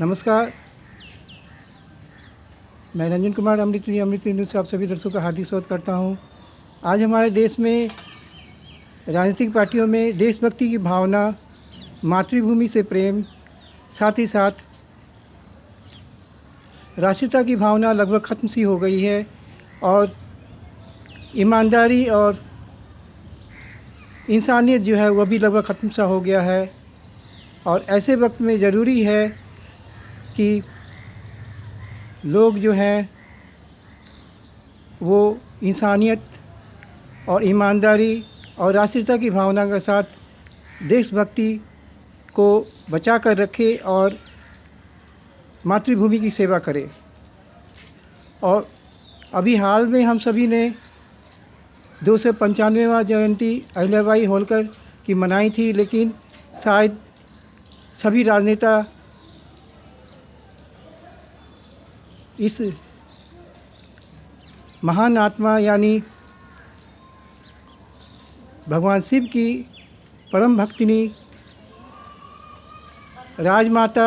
नमस्कार, मैं रंजन कुमार अमृत न्यूज़ से आप सभी दर्शकों का हार्दिक स्वागत करता हूं। आज हमारे देश में राजनीतिक पार्टियों में देशभक्ति की भावना, मातृभूमि से प्रेम, साथ ही साथ राष्ट्रीयता की भावना लगभग ख़त्म सी हो गई है और ईमानदारी और इंसानियत जो है वह भी लगभग ख़त्म सा हो गया है। और ऐसे वक्त में ज़रूरी है कि लोग जो हैं वो इंसानियत और ईमानदारी और राष्ट्रीयता की भावना के साथ देशभक्ति को बचा कर रखे और मातृभूमि की सेवा करे। और अभी हाल में हम सभी ने 295वां जयंती अहिल्याबाई होलकर की मनाई थी, लेकिन शायद सभी राजनेता इस महान आत्मा यानी भगवान शिव की परम भक्तिनी राजमाता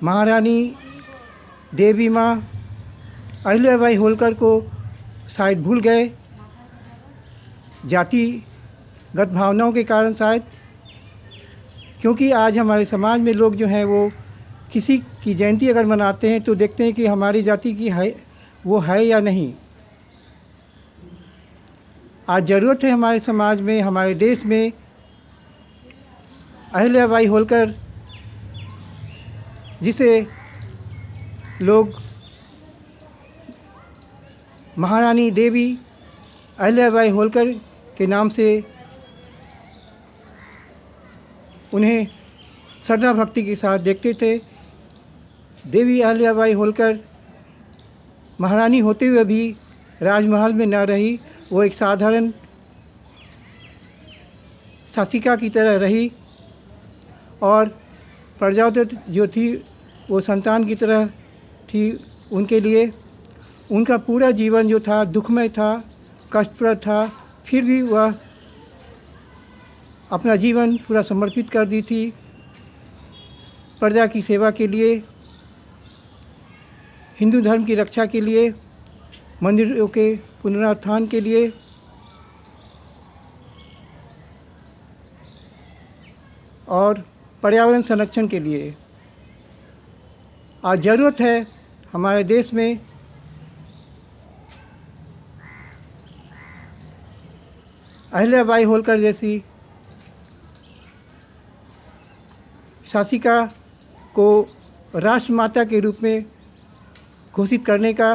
महारानी देवी माँ अहिल्याबाई होलकर को शायद भूल गए, जातिगत भावनाओं के कारण शायद। क्योंकि आज हमारे समाज में लोग जो हैं वो किसी की जयंती अगर मनाते हैं तो देखते हैं कि हमारी जाति की है वो है या नहीं। आज ज़रूरत है हमारे समाज में, हमारे देश में अहिल्याबाई होलकर, जिसे लोग महारानी देवी अहिल्याबाई होलकर के नाम से उन्हें श्रद्धा भक्ति के साथ देखते थे। देवी अहिल्याबाई होलकर महारानी होते हुए भी राजमहल में न रही, वो एक साधारण शासिका की तरह रही और प्रजापति जो थी वो संतान की तरह थी। उनके लिए उनका पूरा जीवन जो था दुखमय था, कष्टप्रद था, फिर भी वह अपना जीवन पूरा समर्पित कर दी थी प्रजा की सेवा के लिए, हिंदू धर्म की रक्षा के लिए, मंदिरों के पुनरुत्थान के लिए। और पर्यावरण संरक्षण के लिए। आज ज़रूरत है हमारे देश में अहिल्याबाई होलकर जैसी शासिका को राष्ट्रमाता के रूप में घोषित करने का।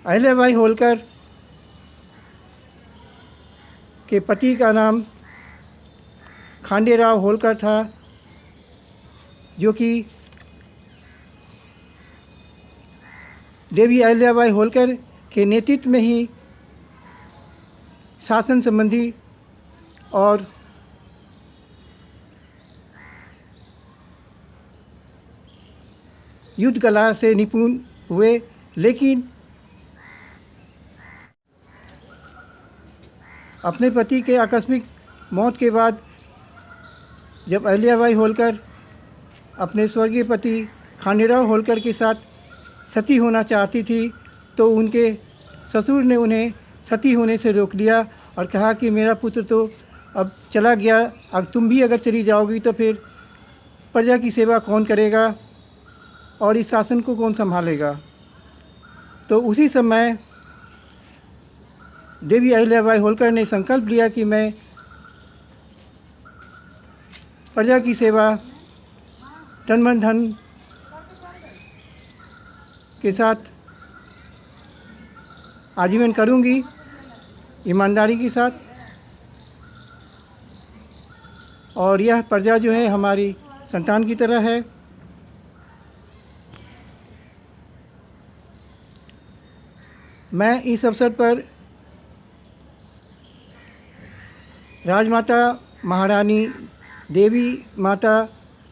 अहिल्याबाई होलकर के पति का नाम खांडेराव होलकर था, जो कि देवी अहिल्याबाई होलकर के नेतृत्व में ही शासन संबंधी और युद्ध कला से निपुण हुए। लेकिन अपने पति के आकस्मिक मौत के बाद जब अहिल्याबाई होलकर अपने स्वर्गीय पति खांडेराव होलकर के साथ सती होना चाहती थी, तो उनके ससुर ने उन्हें सती होने से रोक दिया और कहा कि मेरा पुत्र तो अब चला गया, अब तुम भी अगर चली जाओगी तो फिर प्रजा की सेवा कौन करेगा और इस शासन को कौन संभालेगा। तो उसी समय देवी अहिल्याबाई होलकर ने संकल्प लिया कि मैं प्रजा की सेवा तन मन धन के साथ आजीवन करूंगी, ईमानदारी के साथ। और यह प्रजा जो है हमारी संतान की तरह है। मैं इस अवसर पर राजमाता महारानी देवी माता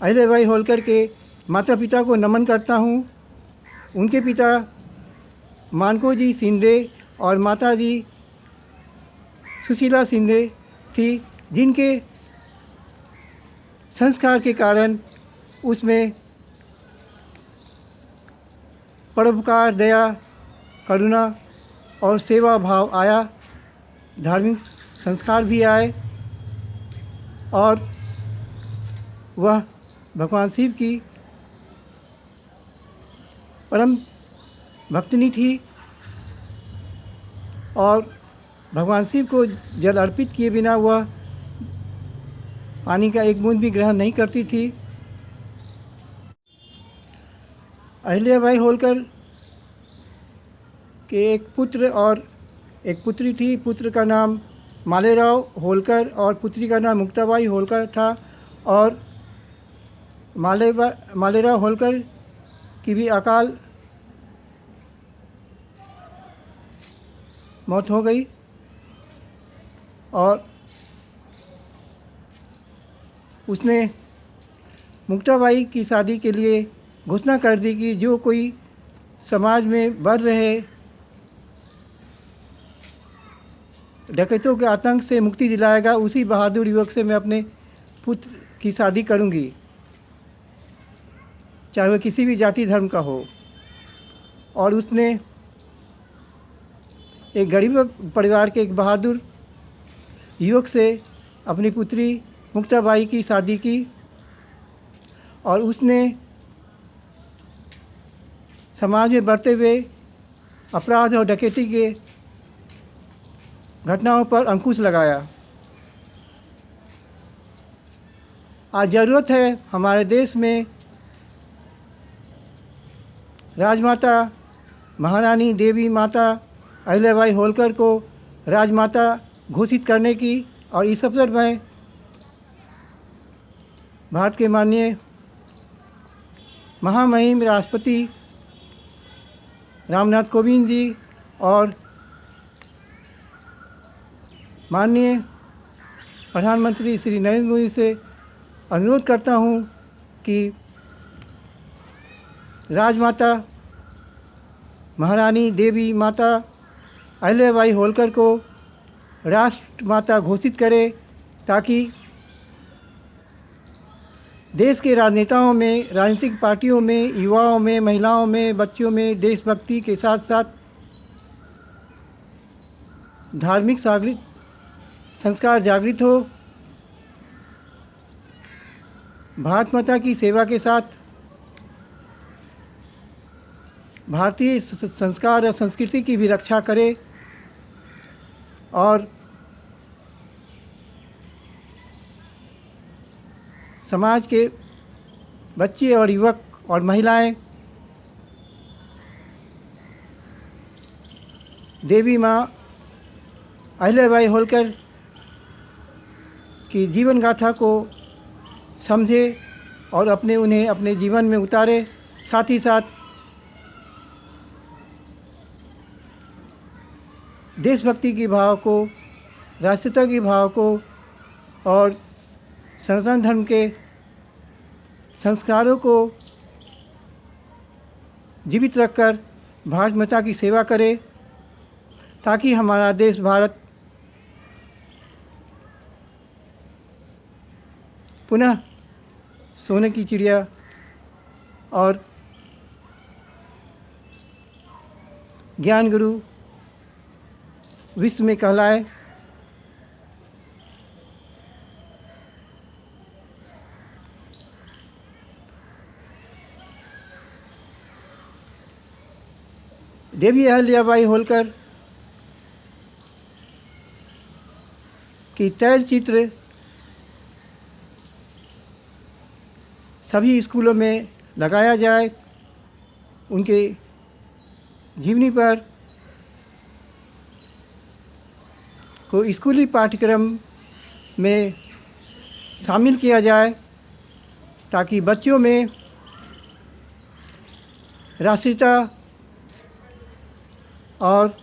अहिल्याबाई होलकर के माता पिता को नमन करता हूँ। उनके पिता मानको जी शिंदे और माता जी सुशीला शिंदे थी, जिनके संस्कार के कारण उसमें परोपकार, दया, करुणा और सेवा भाव आया, धार्मिक संस्कार भी आए और वह भगवान शिव की परम भक्तिनी थी और भगवान शिव को जल अर्पित किए बिना वह पानी का एक बूंद भी ग्रहण नहीं करती थी। अहिल्याबाई होलकर के एक पुत्र और एक पुत्री थी। पुत्र का नाम मालेराव होलकर और पुत्री का नाम मुक्ताबाई होलकर था और मालेराव होलकर की भी अकाल मौत हो गई और उसने मुक्ताबाई की शादी के लिए घोषणा कर दी कि जो कोई समाज में बढ़ रहे डकैतों के आतंक से मुक्ति दिलाएगा, उसी बहादुर युवक से मैं अपने पुत्र की शादी करूंगी, चाहे वह किसी भी जाति धर्म का हो। और उसने एक गरीब परिवार के एक बहादुर युवक से अपनी पुत्री मुक्ताबाई की शादी की और उसने समाज में बढ़ते हुए अपराध और डकैती के घटनाओं पर अंकुश लगाया। आज ज़रूरत है हमारे देश में राजमाता महारानी देवी माता अहिल्याबाई होलकर को राजमाता घोषित करने की और इस अवसर में भारत के माननीय महामहिम राष्ट्रपति रामनाथ कोविंद जी और माननीय प्रधानमंत्री श्री नरेंद्र मोदी से अनुरोध करता हूं कि राजमाता महारानी देवी माता अहिल्याबाई होलकर को राष्ट्रमाता घोषित करे, ताकि देश के राजनेताओं में, राजनीतिक पार्टियों में, युवाओं में, महिलाओं में, बच्चों में देशभक्ति के साथ साथ धार्मिक संस्कार जागृत हो। भारत माता की सेवा के साथ भारतीय संस्कार और संस्कृति की भी रक्षा करे और समाज के बच्चे और युवक और महिलाएं देवी माँ अहिल्याबाई होलकर की जीवन गाथा को समझे और उन्हें अपने जीवन में उतारे। साथ ही साथ देशभक्ति की भाव को, राष्ट्रीयता की भाव को और सनातन धर्म के संस्कारों को जीवित रखकर भारत माता की सेवा करे, ताकि हमारा देश भारत पुनः सोने की चिड़िया और ज्ञान गुरु विश्व में कहलाए। देवी अहिल्याबाई होलकर की तैलचित्र सभी स्कूलों में लगाया जाए, उनके जीवनी पर को स्कूली पाठ्यक्रम में शामिल किया जाए, ताकि बच्चों में राष्ट्रीयता और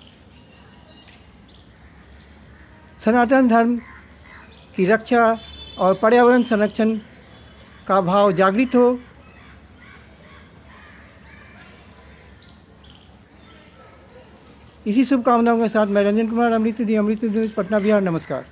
सनातन धर्म की रक्षा और पर्यावरण संरक्षण का भाव जागृत हो। इसी शुभकामनाओं के साथ मैं रंजन कुमार, अमृत न्यूज़, पटना, बिहार। नमस्कार।